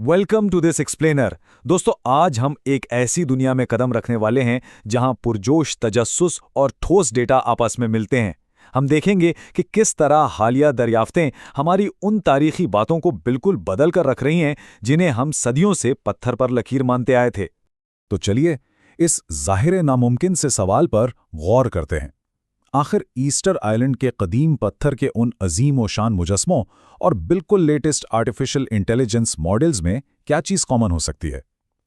Welcome to this explainer. दोस्तों, आज हम एक ऐसी दुनिया में कदम रखने वाले हैं जहां पुरजोश तजस्सुस और ठोस डेटा आपस में मिलते हैं। हम देखेंगे कि किस तरह हालिया दरियाफ्तें हमारी उन तारीखी बातों को बिल्कुल बदल कर रख रही हैं जिन्हें हम सदियों से पत्थर पर लकीर मानते आए थे। तो चलिए इस ज़ाहिर नामुमकिन से सवाल पर गौर करते हैं। आखिर ईस्टर आइलैंड के कदीम पत्थर के उन अजीम व शान मुजस्मों और बिल्कुल लेटेस्ट आर्टिफिशियल इंटेलिजेंस मॉडल्स में क्या चीज़ कॉमन हो सकती है?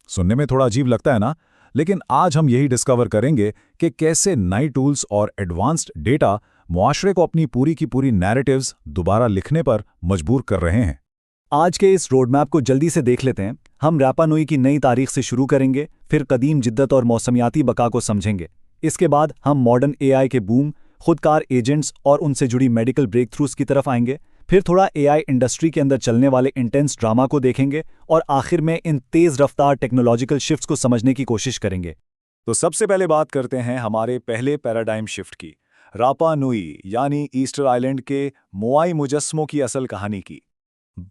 सुनने में थोड़ा अजीब लगता है ना, लेकिन आज हम यही डिस्कवर करेंगे कि कैसे नए टूल्स और एडवांस्ड डेटा मुआशरे को अपनी पूरी की पूरी नैरेटिव्स दोबारा लिखने पर मजबूर कर रहे हैं। आज के इस रोडमैप को जल्दी से देख लेते हैं। हम रापा नुई की नई तारीख से शुरू करेंगे, फिर कदीम जिद्दत और मौसमियाती बका को समझेंगे। इसके बाद हम मॉडर्न एआई के बूम, खुदकार एजेंट्स और उनसे जुड़ी मेडिकल ब्रेक थ्रूज की तरफ आएंगे। फिर थोड़ा एआई इंडस्ट्री के अंदर चलने वाले इंटेंस ड्रामा को देखेंगे और आखिर में इन तेज रफ्तार टेक्नोलॉजिकल शिफ्ट्स को समझने की कोशिश करेंगे। तो सबसे पहले बात करते हैं हमारे पहले पैराडाइम शिफ्ट की, रापा नुई यानी ईस्टर आइलैंड के मोआई मुजस्मों की असल कहानी की।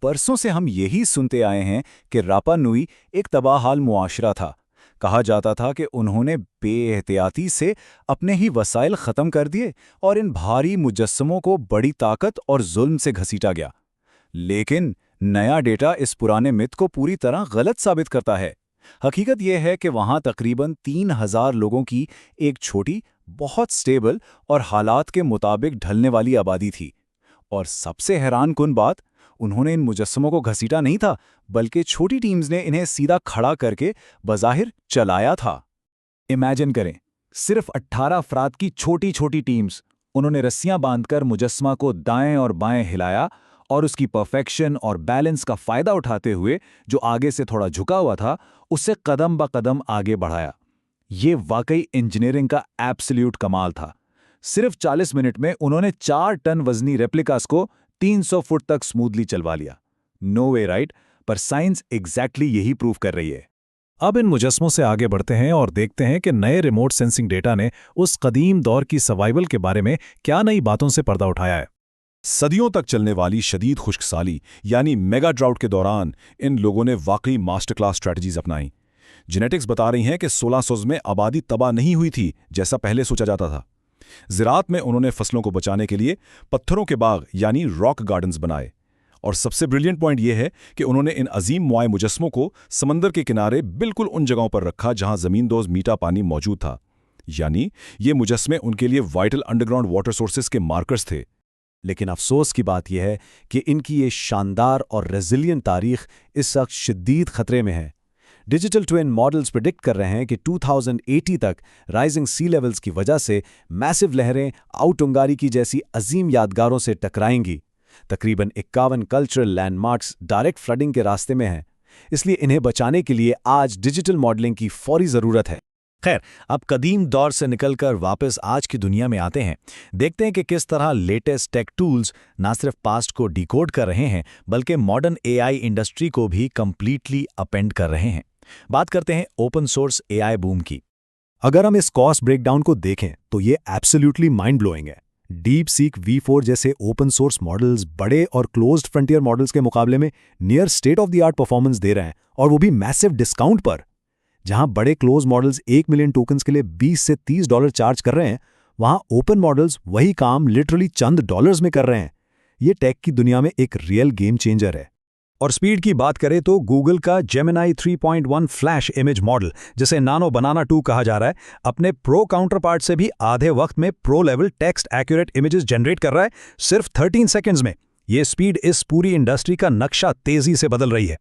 बरसों से हम यही सुनते आए हैं कि रापा नुई एक तबाहाल मुआशरा था। कहा जाता था कि उन्होंने बेएहतियाती से अपने ही वसाइल ख़त्म कर दिए और इन भारी मुजस्समों को बड़ी ताकत और जुल्म से घसीटा गया। लेकिन नया डेटा इस पुराने मिथ को पूरी तरह गलत साबित करता है। हकीकत यह है कि वहाँ तकरीबन 3000 लोगों की एक छोटी, बहुत स्टेबल और हालात के मुताबिक ढलने वाली आबादी थी। और सबसे हैरानकुन बात, उन्होंने इन मुजस्समों को घसीटा नहीं था, बल्कि छोटी टीम्स ने इन्हें सीधा खड़ा करके बज़ाहिर चलाया था। इमेजिन करें, सिर्फ 18 अफराद की छोटी छोटी टीम्स। उन्होंने रस्सियां बांधकर मुजस्समा को दाएं और बाएं हिलाया और उसकी परफेक्शन और बैलेंस का फायदा उठाते हुए जो आगे से थोड़ा झुका हुआ था, उससे कदम ब कदम आगे बढ़ाया। ये वाकई इंजीनियरिंग का एब्सोल्यूट कमाल था। सिर्फ 40 मिनट में उन्होंने 4 टन वजनी रेप्लिकास को 300 फुट तक स्मूथली चलवा लिया। नो वे राइट, पर साइंस एग्जैक्टली यही प्रूव कर रही है। अब इन मुजस्मों से आगे बढ़ते हैं और देखते हैं कि नए रिमोट सेंसिंग डेटा ने उस कदीम दौर की सर्वाइवल के बारे में क्या नई बातों से पर्दा उठाया है। सदियों तक चलने वाली शदीद खुश्कसाली यानी मेगा ड्राउट के दौरान इन लोगों ने वाकई मास्टर क्लास स्ट्रैटेजीज अपनाई। जेनेटिक्स बता रही हैं कि 1600 में आबादी तबाह नहीं हुई थी जैसा पहले सोचा जाता था। ज़राअत में उन्होंने फसलों को बचाने के लिए पत्थरों के बाग यानी रॉक गार्डन्स बनाए। और सबसे ब्रिलियंट पॉइंट यह है कि उन्होंने इन अजीम मुआय मुजस्मों को समंदर के किनारे बिल्कुल उन जगहों पर रखा जहां ज़मींदोज़ मीठा पानी मौजूद था। यानी ये मुजस्मे उनके लिए वाइटल अंडरग्राउंड वाटर सोर्सेज के मार्कर्स थे। लेकिन अफसोस की बात यह है कि इनकी ये शानदार और रेजिलियंट तारीख इस वक्त शदीद खतरे में है। डिजिटल ट्विन मॉडल्स प्रिडिक्ट कर रहे हैं कि 2080 तक राइजिंग सी लेवल्स की वजह से मैसिव लहरें आउटुंगारी की जैसी अजीम यादगारों से टकराएंगी। तकरीबन 51 कल्चरल लैंडमार्क्स डायरेक्ट फ्लडिंग के रास्ते में हैं। इसलिए इन्हें बचाने के लिए आज डिजिटल मॉडलिंग की फौरी ज़रूरत है। खैर, अब कदीम दौर से निकलकर वापस आज की दुनिया में आते हैं। देखते हैं कि किस तरह लेटेस्ट टेक टूल्स ना सिर्फ पास्ट को डिकोड कर रहे हैं, बल्कि मॉडर्न एआई इंडस्ट्री को भी कंप्लीटली अपेंड कर रहे हैं। बात करते हैं ओपन सोर्स एआई बूम की। अगर हम इस कॉस्ट ब्रेकडाउन को देखें तो ये एब्सोल्युटली माइंड ब्लोइंग है। डीप सीक V4 जैसे ओपन सोर्स मॉडल्स बड़े और क्लोज्ड फ्रंटियर मॉडल्स के मुकाबले में near state of the art performance दे रहे हैं, और वो भी मैसिव डिस्काउंट पर। जहां बड़े क्लोज मॉडल्स 1 मिलियन टोकन्स के लिए $20 से $30 चार्ज कर रहे हैं, वहां ओपन मॉडल्स वही काम लिटरली चंद डॉलर्स में कर रहे हैं। ये टेक की दुनिया में एक रियल गेम चेंजर है। और स्पीड की बात करें तो गूगल का जेमिनी 3.1 फ्लैश इमेज मॉडल, जिसे नानो बनाना 2 कहा जा रहा है, अपने प्रो काउंटरपार्ट से भी आधे वक्त में pro level text accurate images generate कर रहा है, सिर्फ 13 सेकंड्स में। ये स्पीड इस पूरी इंडस्ट्री का नक्शा तेजी से बदल रही है।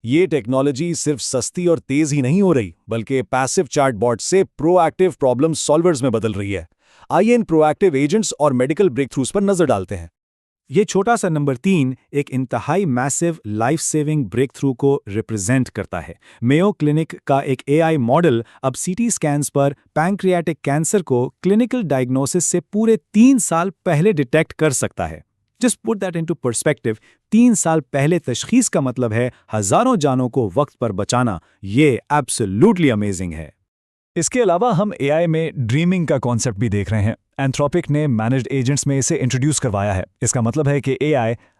ये टेक्नोलॉजी सिर्फ सस्ती और तेज ही नहीं हो रही, बल्कि पैसिव चैटबॉट से प्रोएक्टिव प्रॉब्लम सॉल्वर्स में बदल रही है। आइए इन प्रोएक्टिव एजेंट्स और मेडिकल ब्रेक थ्रूज पर नजर डालते हैं। ये छोटा सा नंबर 3 एक इंतहाई massive life saving breakthrough को रिप्रेजेंट करता है। मेयो क्लिनिक का एक एआई मॉडल अब सीटी स्कैन्स पर पैंक्रियाटिक कैंसर को क्लिनिकल डायग्नोसिस से पूरे 3 साल पहले डिटेक्ट कर सकता है। Just put that into perspective, 3 साल पहले तशखीस का मतलब है हजारों जानों को वक्त पर बचाना। ये एब्सोल्युटली अमेजिंग है। इसके अलावा हम एआई में ड्रीमिंग का कॉन्सेप्ट भी देख रहे हैं। एंथ्रोपिक ने मैनेज्ड एजेंट्स में इसे इंट्रोड्यूस करवाया है। इसका मतलब है कि एआई